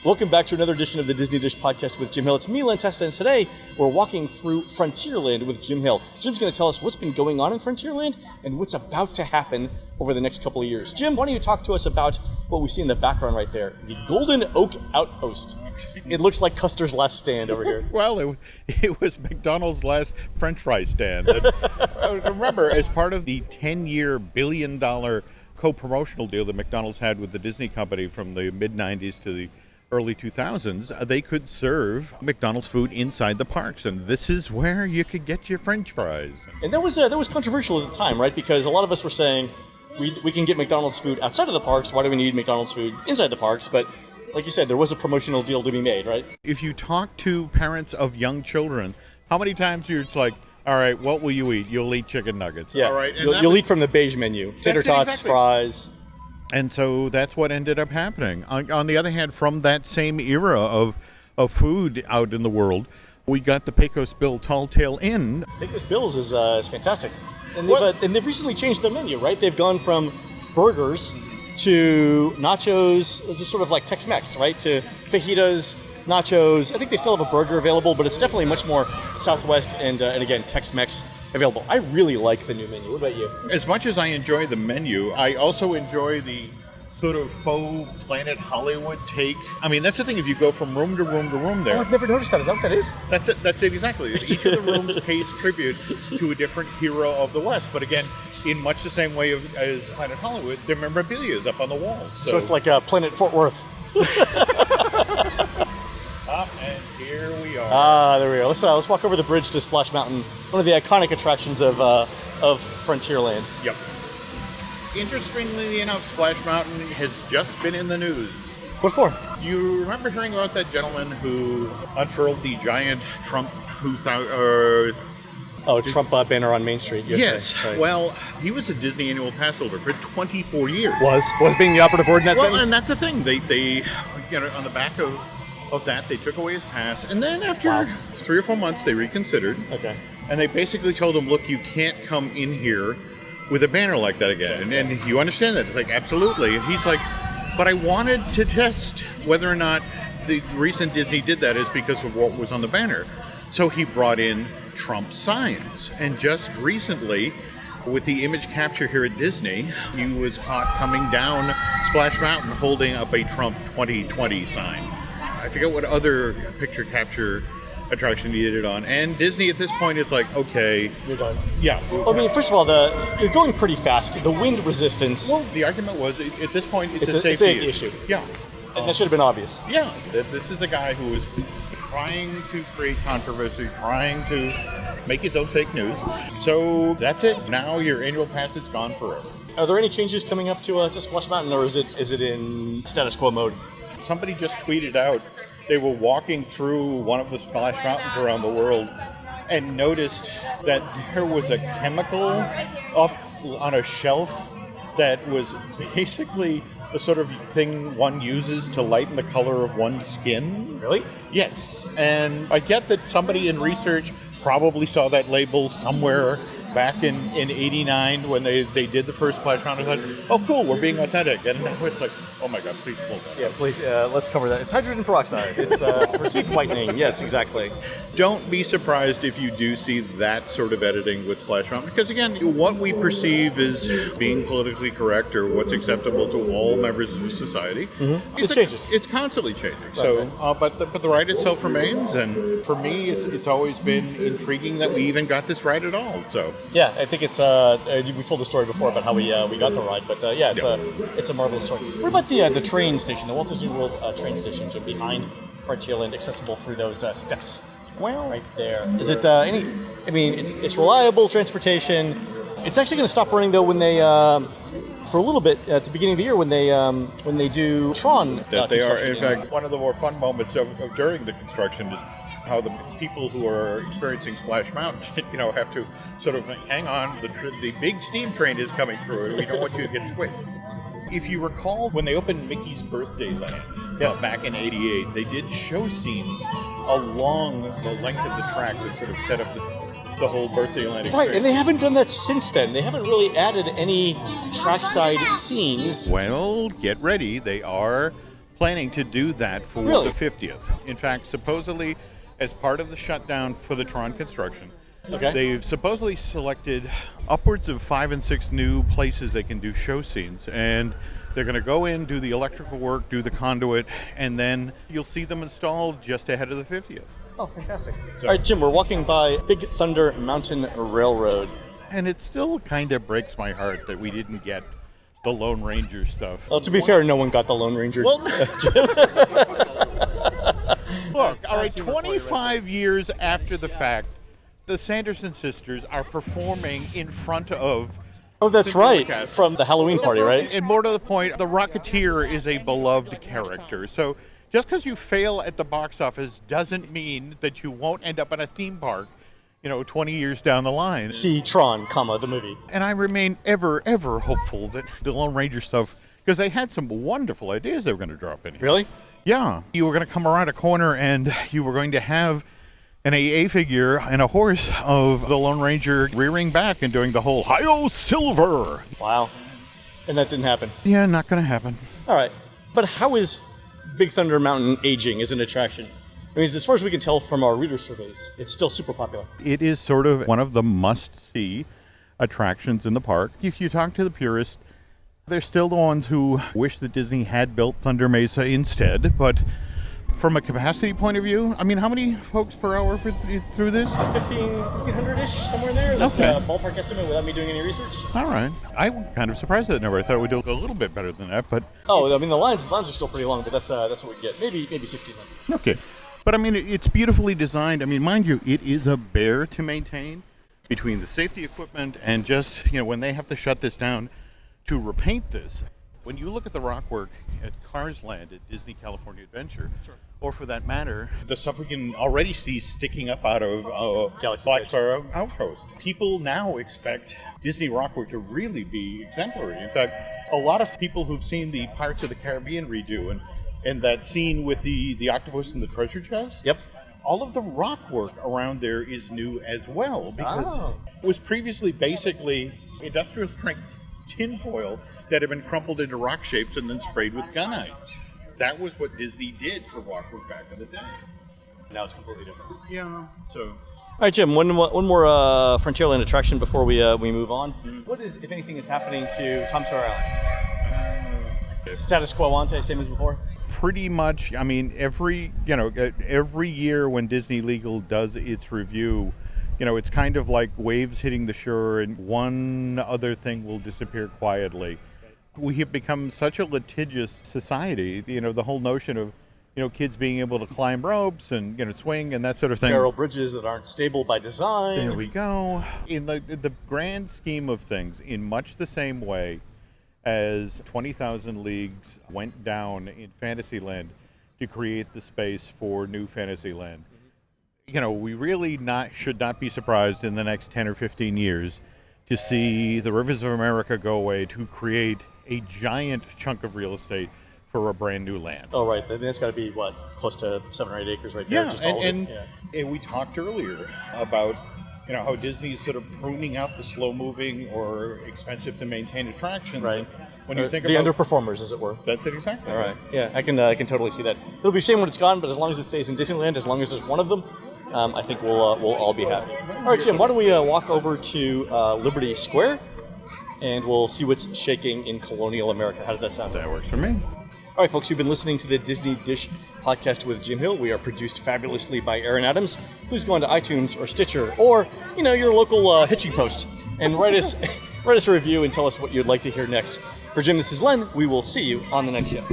Welcome back to another edition of the Disney Dish Podcast with Jim Hill. It's me, Len Testa, and today we're walking through Frontierland with Jim Hill. Jim's going to tell us what's been going on in Frontierland and what's about to happen over the next couple of years. Jim, why don't you talk to us about what we see in the background right there, the Golden Oak Outpost. It looks like Custer's last stand over here. Well, it was McDonald's last French fry stand. And, remember, as part of the 10-year billion-dollar co-promotional deal that McDonald's had with the Disney company from the mid-'90s to the early 2000s, they could serve McDonald's food inside the parks, and this is where you could get your French fries. And that was controversial at the time, right? Because a lot of us were saying we can get McDonald's food outside of the parks. Why do we need McDonald's food inside the parks? But like you said, there was a promotional deal to be made, right? If you talk to parents of young children, how many times you're just like, all right, what will you eat? You'll eat chicken nuggets. Yeah, all right, you'll eat from the beige menu. Tater tots, exactly. Fries. And so that's what ended up happening. On the other hand, from that same era of food out in the world, we got the Pecos Bill Tall Tale Inn. Pecos Bill's is fantastic. And they've recently changed their menu, right? They've gone from burgers to nachos. It's sort of like Tex-Mex, right? To fajitas, nachos. I think they still have a burger available, but it's definitely much more Southwest and again, Tex-Mex available. I really like the new menu. What about you? As much as I enjoy the menu, I also enjoy the sort of faux Planet Hollywood take. I mean, that's the thing. If you go from room to room to room there. Oh, I've never noticed that. Is that what that is? That's it. That's it exactly. Each of the rooms pays tribute to a different hero of the West. But again, in much the same way as Planet Hollywood, their memorabilia is up on the walls. So it's like Planet Fort Worth. And here we are. There we go. Let's walk over the bridge to Splash Mountain, one of the iconic attractions of Frontierland. Yep. Interestingly enough, Splash Mountain has just been in the news. What for? You remember hearing about that gentleman who unfurled the giant Trump Trump banner on Main Street. Yes. Right. Well, he was a Disney annual pass holder for 24 years. Was being the operative word in that sentence? Well, and that's the thing. They on the back of that, they took away his pass, and then after 3 or 4 months, they reconsidered. Okay. And they basically told him, look, you can't come in here with a banner like that again. Okay. And you understand that. It's like, absolutely. And he's like, but I wanted to test whether or not the reason Disney did that is because of what was on the banner. So he brought in Trump signs. And just recently, with the image capture here at Disney, he was caught coming down Splash Mountain holding up a Trump 2020 sign. I forget what other picture capture attraction he did it on. And Disney at this point is like, okay. You're done. Yeah. I mean, first of all, you're going pretty fast. The wind resistance. Well, the argument was, at this point, it's a safety issue. Yeah. And that should have been obvious. Yeah. This is a guy who is trying to create controversy, trying to make his own fake news. So that's it. Now your annual pass is gone forever. Are there any changes coming up to Splash Mountain, or is it in status quo mode? Somebody just tweeted out they were walking through one of the splash mountains around the world and noticed that there was a chemical up on a shelf that was basically the sort of thing one uses to lighten the color of one's skin. Really? Yes. And I get that somebody in research probably saw that label somewhere back in 89 when they did the first Splash Mountain. I thought, oh, cool, we're being authentic. And now it's like, oh my God, please pull that. Yeah, please, let's cover that. It's hydrogen peroxide. It's for teeth whitening. Yes, exactly. Don't be surprised if you do see that sort of editing with Splash Mountain. Because again, what we perceive as being politically correct or what's acceptable to all members of society, It changes. It's constantly changing. So, but the ride itself remains. And for me, it's always been intriguing that we even got this ride at all. So. Yeah, I think it's we've told the story before about how we got the ride, but it's a marvelous story. What about the train station, the Walt Disney World train station, Jim, behind Frontierland, accessible through those steps? Well, right there. Is it any? I mean, it's reliable transportation. It's actually going to stop running though when they for a little bit at the beginning of the year when they do Tron. That they are, in fact, one of the more fun moments of during the construction is how the people who are experiencing Splash Mountain, have to sort of hang on. The big steam train is coming through, and we don't want you to get squished. If you recall, when they opened Mickey's Birthday Land back in '88, they did show scenes along the length of the track that sort of set up the whole Birthday Land experience. Right, and they haven't done that since then. They haven't really added any trackside scenes. Well, get ready. They are planning to do that for Really? the 50th. In fact, supposedly, as part of the shutdown for the Tron construction, Okay. they've supposedly selected upwards of 5 and 6 new places they can do show scenes. And they're going to go in, do the electrical work, do the conduit, and then you'll see them installed just ahead of the 50th. Oh, fantastic. All right, Jim, we're walking by Big Thunder Mountain Railroad. And it still kind of breaks my heart that we didn't get the Lone Ranger stuff. Well, to be fair, no one got the Lone Ranger. Well, look, all right, 25 years after the fact, the Sanderson sisters are performing in front of... Oh, that's the right. Newcastle. From the Halloween party, right? And more to the point, the Rocketeer is a beloved character. So just because you fail at the box office doesn't mean that you won't end up in a theme park, 20 years down the line. See Tron, the movie. And I remain ever, ever hopeful that the Lone Ranger stuff, because they had some wonderful ideas they were going to drop in here. Really? Yeah. You were going to come around a corner and you were going to have an AA figure and a horse of the Lone Ranger rearing back and doing the whole Hi-Yo Silver. Wow. And that didn't happen. Yeah, not going to happen. All right. But how is Big Thunder Mountain aging as an attraction? I mean, as far as we can tell from our reader surveys, it's still super popular. It is sort of one of the must-see attractions in the park. If you talk to the purists, they're still the ones who wish that Disney had built Thunder Mesa instead, but from a capacity point of view, I mean, how many folks per hour through this? 1,500-ish, somewhere in there. That's Okay. a ballpark estimate without me doing any research. All right. I'm kind of surprised at that number. I thought it would do a little bit better than that, but... Oh, I mean, the lines are still pretty long, but that's what we get. Maybe 1,600. Okay. But, I mean, it's beautifully designed. I mean, mind you, it is a bear to maintain between the safety equipment and just, when they have to shut this down to repaint this. When you look at the rock work at Cars Land at Disney California Adventure, Sure. or for that matter, the stuff we can already see sticking up out of Galaxy's Black Edge. Star Outpost. People now expect Disney rock work to really be exemplary. In fact, a lot of people who've seen the Pirates of the Caribbean redo and that scene with the octopus and the treasure chest, Yep. all of the rock work around there is new as well, because Oh. it was previously basically industrial strength tinfoil that had been crumpled into rock shapes and then sprayed with gunite. That was what Disney did for rock work back in the day. Now it's completely different. Yeah. So All right, Jim. One more Frontierland attraction before we move on. What is, if anything, is happening to Tom Sawyer Island? Status quo ante, same as before. pretty much, I mean, every year when Disney Legal does its review, it's kind of like waves hitting the shore and one other thing will disappear quietly. We have become such a litigious society, the whole notion of, kids being able to climb ropes and, swing and that sort of thing. Barrel bridges that aren't stable by design. There we go. In the grand scheme of things, in much the same way as 20,000 Leagues went down in Fantasyland to create the space for New Fantasyland, we really should not be surprised in the next 10 or 15 years to see the Rivers of America go away to create a giant chunk of real estate for a brand new land. Oh, right. That's got to be, close to 7 or 8 acres right there. Yeah, Just all of it. and Yeah. we talked earlier about how Disney's sort of pruning out the slow-moving or expensive-to-maintain attractions. Right. And when you think the about underperformers, as it were. that's it exactly. All right. Yeah, I can totally see that. It'll be a shame when it's gone, but as long as it stays in Disneyland, as long as there's one of them, I think we'll all be happy. All right, Jim, why don't we walk over to Liberty Square, and we'll see what's shaking in colonial America. How does that sound? That works for me. All right, folks, you've been listening to the Disney Dish podcast with Jim Hill. We are produced fabulously by Aaron Adams. Please go on to iTunes or Stitcher or, your local hitching post and write us a review and tell us what you'd like to hear next. For Jim, this is Len. We will see you on the next show.